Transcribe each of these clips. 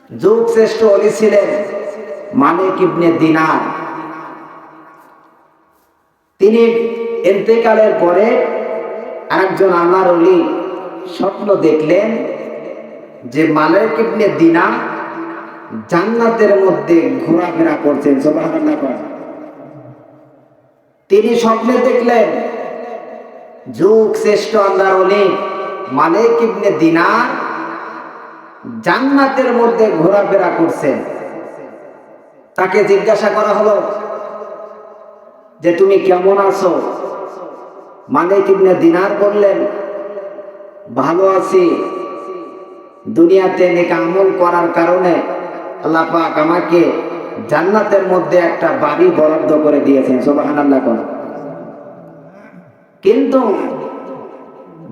যুগ শ্রেষ্ঠ ওলি ছিলেন মালিক ইবনে দিনার। তিনি ইন্তেকালের পরে একজন আল্লাহর ওলি স্বপ্ন দেখলেন যে মালিক ইবনে দিনার জান্নাতের মধ্যে ঘোরাফেরা করছেন। সুবহানাল্লাহ। তিনি স্বপ্নে দেখলেন যুগ শ্রেষ্ঠ আল্লাহর ওলি মালিক ইবনে দিনার জান্নাতের মধ্যে ঘোরাফেরা করছেন। তাকে জিজ্ঞাসা করা হলো যে তুমি কেমন আছো? মালিক ইবনে দিনার বললেন, ভালো আছি। দুনিয়াতে নেক আমল করার কারণে আল্লাহ পাক আমাকে জান্নাতের মধ্যে একটা বাড়ি বরাদ্দ করে দিয়েছেন। সুবহানাল্লাহ। কিন্তু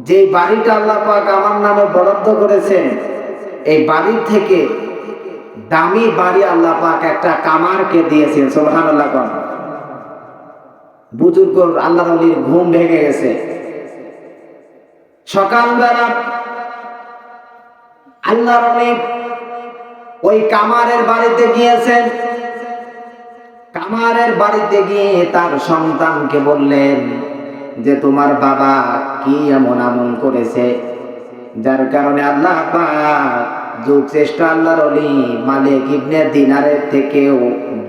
যে বাড়িটা আল্লাহ পাক আমার নামে বরাদ্দ করেছেন, এই বাড়ির থেকে দামি বাড়ি আল্লাহ পাক একটা কামারকে দিয়েছেন। সুবহানাল্লাহ। বুজুর্গ আল্লাহর ওলির ঘুম ভেঙে গেছে। সকালবেলা আল্লাহর ওলি ওই কামারের বাড়িতে গিয়েছেন। কামারের বাড়িতে গিয়ে তার সন্তানকে বললেন যে তোমার বাবা কি এমন আমল করেছে যার কারণে আল্লাহ পাক যুগ শ্রেষ্ঠ আল্লাহর ওলি মালিক ইবনে দিনারের থেকেও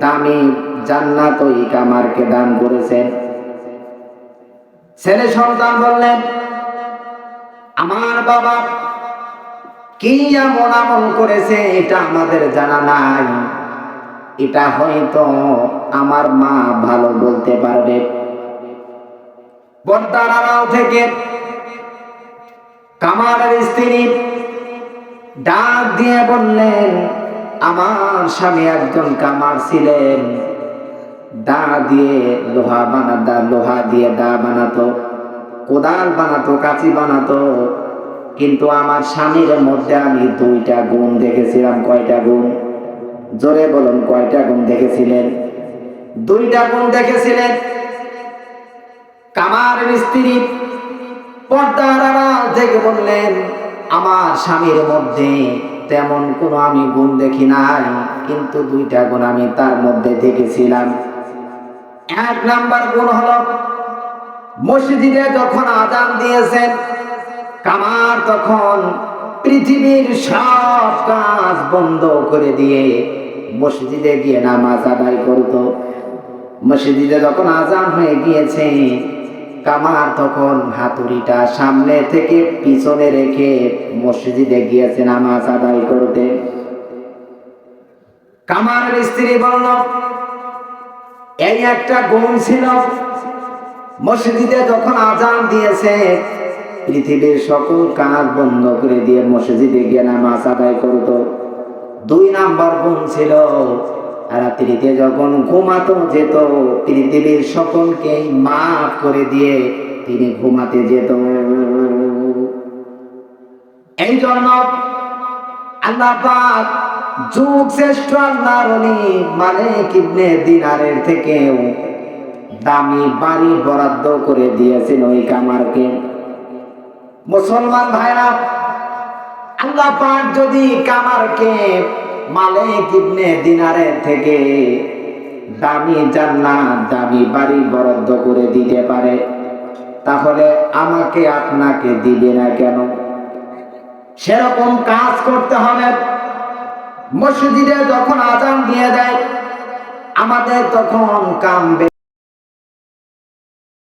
দামি জান্নাত ওই কামারকে দান করেছেন। ছেলে সন্তান বললেন, আমার বাবা কি এমন আমল করেছে এটা আমাদের জানা নাই, এটা হয়তো আমার মা ভালো বলতে পারবে। পর্দার আড়াল থেকে কামারের স্ত্রী ডাক দিয়ে বললেন, আমার স্বামী একজন কামার ছিলেন, দা দিয়ে লোহা দিয়ে দা বানাতো, কোদাল বানাতো, কাঁচি বানাতো। কিন্তু আমার স্বামীর মধ্যে আমি দুইটা গুণ দেখেছিলাম। কয়টা গুণ? জোরে বলুন, কয়টা গুণ দেখেছিলেন? দুইটা গুণ দেখেছিলেন। কামারের স্ত্রী পর্দার আড়াল থেকে বললেন, আমার স্বামীর মধ্যে তেমন কোনো আমি গুণ দেখি নাই, কিন্তু দুইটা গুণ আমি তার মধ্যে দেখেছিলাম। এক নাম্বার গুণ হলো, মসজিদে যখন আযান দিয়েছেন কামার তখন পৃথিবীর সব কাজ বন্ধ করে দিয়ে মসজিদে গিয়ে নামাজ আদায় করত। মসজিদে যখন আযান হয়ে গিয়েছে কামার তখন হাতুড়িটা সামনে থেকে পিছনে রেখে মসজিদে গিয়েছে নামাজ আদায় করতে। কামারের স্ত্রী বলল, এই একটা গুণ ছিল, মসজিদে যখন আযান দিয়েছে পৃথিবীর সকল কাজ বন্ধ করে দিয়ে মসজিদে গিয়ে নামাজ আদায় করত। দুই নাম্বার গুণ ছিল, রাত্রিতে যখন ঘুমাতে যেত পৃথিবীর সকলকে মাফ করে দিয়ে তিনি ঘুমাতে যেত। এই জন্য আল্লাহ পাক যুগ শ্রেষ্ঠ আল্লাহর ওলি মালিক ইবনে দিনারের থেকেও দামি বাড়ি বরাদ্দ করে দিয়েছেন ওই কামারকে। মুসলমান ভাইরা, আল্লাহ পাক যদি কামারকে মালিক ইবনে দিনারের থেকে দামি জান্নাত, দামি বাড়ি বরাদ্দ করে দিতে পারে, তাহলে আমাকে আপনাকে দিবে না কেন? সেরকম কাজ করতে হবে। মসজিদে যখন আযান দিয়ে দেয় আমাদের তখন কাম